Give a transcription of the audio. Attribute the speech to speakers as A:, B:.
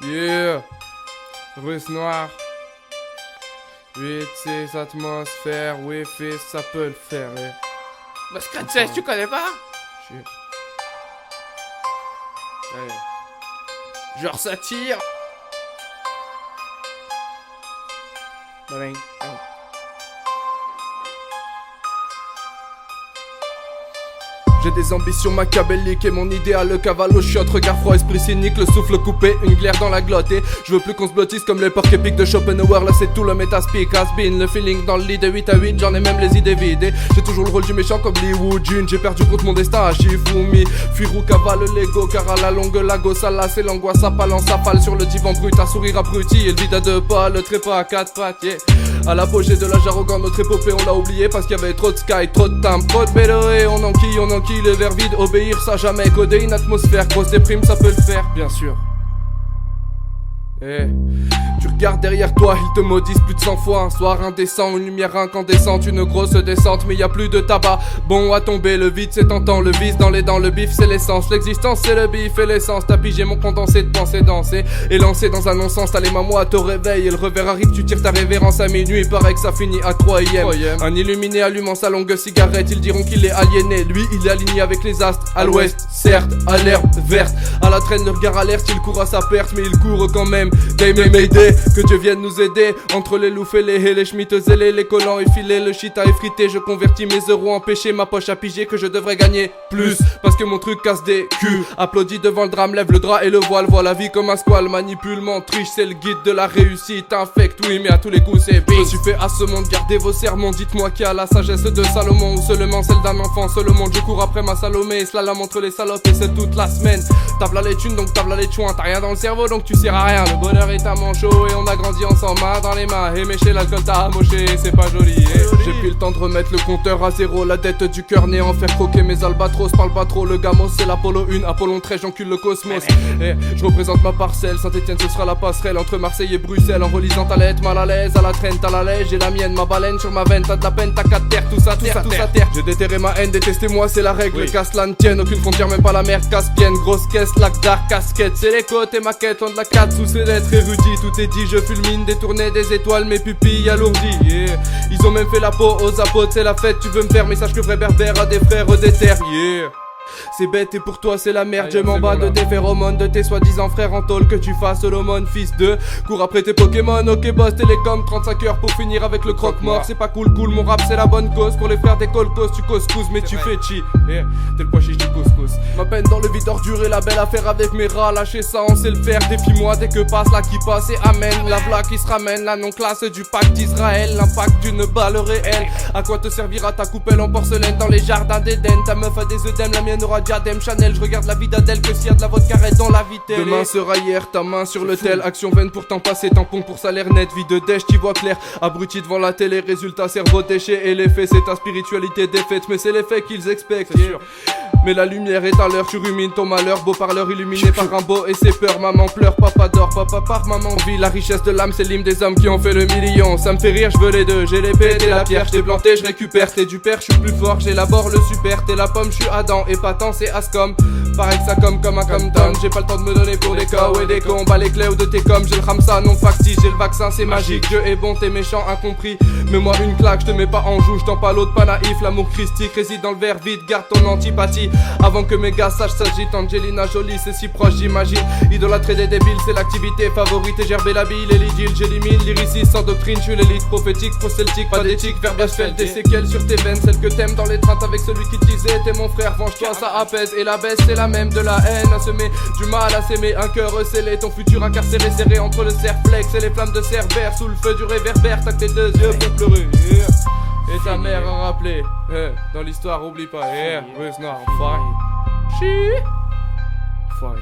A: Yeah, Russe noire. 8-6 atmosphère, oui fils, ça peut le faire. Eh.
B: Bah, Scratch 16, tu connais pas?
A: Ouais. Genre ça tire. J'ai des ambitions machiavéliques et mon idéal le cavale au chiottes. Regard froid, esprit cynique, le souffle coupé, une glaire dans la glotte. Et je veux plus qu'on se blottisse comme les porcs épiques de Schopenhauer. Là c'est tout le métaspeak, has-been. Le feeling dans le lit de 8 à 8, j'en ai même les idées vides. Et j'ai toujours le rôle du méchant comme Lee Woo Jun. J'ai perdu contre mon destin à Shifumi. Fuirou cavale l'ego, car à la longue la gosse à c'est l'angoisse à palance à pâle sur le divan brut, à sourire abruti. Et le vide à deux pas, le trépas à quatre pattes, yeah. À l'apogée de l'âge arrogant, notre épopée on l'a oublié parce qu'il y avait trop de sky, trop de timbre, trop de vélo. Et on enquille les verres vides. Obéir ça jamais, coder une atmosphère, grosse déprime ça peut le faire, bien sûr. Eh, tu regardes derrière toi, ils te maudissent plus de 100 fois. Un soir indécent, une lumière incandescente, une grosse descente, mais y a plus de tabac. Bon à tomber, le vide c'est tentant, le vice dans les dents, le bif c'est l'essence, l'existence c'est le bif et l'essence. T'as pigé mon condensé de pensée danser et lancer dans un non-sens. T'as les mamans à te réveil et le revers arrive, tu tires ta révérence à minuit. Paraît que ça finit à 3ème. Un illuminé allumant sa longue cigarette, ils diront qu'il est aliéné. Lui il est aligné avec les astres, à l'ouest, certes, à l'herbe verte. À la traîne, le regard alerte, il court à sa perte, mais il court quand même. Mayday, que Dieu vienne nous aider. Entre les loups fêlés et les schmittes zélés, les collants effilés, le shit à effriter. Je convertis mes euros en péché, ma poche à piger que je devrais gagner plus. Parce que mon truc casse des culs. Applaudis devant le drame, lève le drap et le voile. Vois la vie comme un squal, manipulement triche, c'est le guide de la réussite. Infect, oui, mais à tous les coups c'est bing. Je suis fait à ce monde, gardez vos sermons. Dites-moi qui a la sagesse de Salomon ou seulement celle d'un enfant. Seul le monde, je cours après ma Salomé. Slalom entre les salopes et c'est toute la semaine. Table les thunes, donc table les chouins. T'as rien dans le cerveau, donc tu sers à rien. Le bonheur est à manchot et on a grandi ensemble, main dans les mains. Et mécher l'alcool t'a amoché, c'est pas joli. J'ai pris le temps de remettre le compteur à zéro. La dette du cœur néant, faire croquer mes albatros. Parle pas trop, le gamos c'est l'Apollo 1. Apollon 13, j'encule le cosmos. Et je représente ma parcelle, Saint-Etienne ce sera la passerelle entre Marseille et Bruxelles. En relisant ta lettre, mal à l'aise, à la traîne, t'as la lège. J'ai la mienne, ma baleine sur ma veine, t'as de la peine, t'as 4 terres, tout ça terre, tout ça terre. J'ai déterré ma haine, détestez-moi, c'est la règle. Casse l'âne tienne, aucune frontière, même pas la mer caspienne. Grosse caisse, lac d'art, casquette, c'est les côtes et maquettes. On de la 4 sous ses lettres érudit, tout est dit, je fulmine, détourner des étoiles, mes pupilles alourdies. Yeah. Ils ont même fait la peau aux apotes, c'est la fête, tu veux me faire, mais sache que vrai berbère a des frères des terres. Yeah. C'est bête et pour toi c'est la merde. Je m'en bats de tes phéromones, de tes soi-disant frères en tôle. Que tu fasses Solomon, fils de cours après tes Pokémon. Ok boss télécom, 35 heures pour finir avec le croque-mort. C'est pas cool, mon rap c'est la bonne cause. Pour les frères des colcos, tu couscous mais tu fais chi. Yeah. T'es le pois chiche du couscous. Ma peine dans le vide ordure et la belle affaire avec mes rats. Lâcher ça on sait le faire, défie-moi dès que passe la qui passe et amen. La v'là qui se ramène, la non-classe du pacte d'Israël. L'impact d'une balle réelle. À quoi te servira ta coupelle en porcelaine dans les jardins d'Éden? Ta meuf a des œdèmes, la mienne aura diadème Chanel. Je regarde la vie d'Adèle que s'il y a de la vodka red dans la vitelle. Demain sera hier, ta main sur le tel. Action vaine pour t'en passer, tampon pour salaire net. Vie de dèche, t'y vois clair. Abruti devant la télé, résultat cerveau déchet. Et l'effet c'est ta spiritualité défaite. Mais c'est l'effet qu'ils expectent, yeah. Mais la lumière est à l'heure, tu rumines ton malheur. Beau parleur illuminé par un beau et ses peurs. Maman pleure, papa dort, papa part, maman vit. La richesse de l'âme c'est l'hymne des hommes qui ont fait le million. Ça me fait rire, je veux les deux, j'ai l'épée, t'es la pierre. J't'ai planté, je récupère, t'es du père, je suis plus fort. J'élabore le super, t'es la pomme, je suis Adam. Épatant c'est Ascom, pareil que ça comme un Compton. J'ai pas le temps de me donner pour des cas et des cons. Bah les clés ou de tes coms, j'ai le Ramsa non factice. J'ai le vaccin c'est magique, Dieu est bon, t'es méchant, incompris. Mets-moi une claque, je te mets pas en joue, j'tends pas l'autre, pas naïf. L'amour christique réside dans le verre vide, garde ton antipathie. Avant que mes gars sachent s'agite, Angelina Jolie c'est si proche j'imagine. Idolâtrer des débiles c'est l'activité favorite. Et gerber la bille et l'idylle, j'élimine l'iriciste sans doctrine. Je suis l'élite prophétique, proceltique, pas d'éthique. Verbal des séquelles sur tes veines, celles que t'aimes dans les treintes avec celui qui te disait t'es mon frère, venge-toi, ça apaise. Et la baisse c'est la même, de la haine à semer, du mal à s'aimer, un cœur scellé, ton futur incarcéré serré entre le cerflex et les flammes de Cerbère. Sous le feu du réverbère, t'as que tes deux yeux pour pleurer. Et ta mère a rappelé, dans l'histoire oublie pas, Russe noire, enfoiré. Chi. Enfoiré.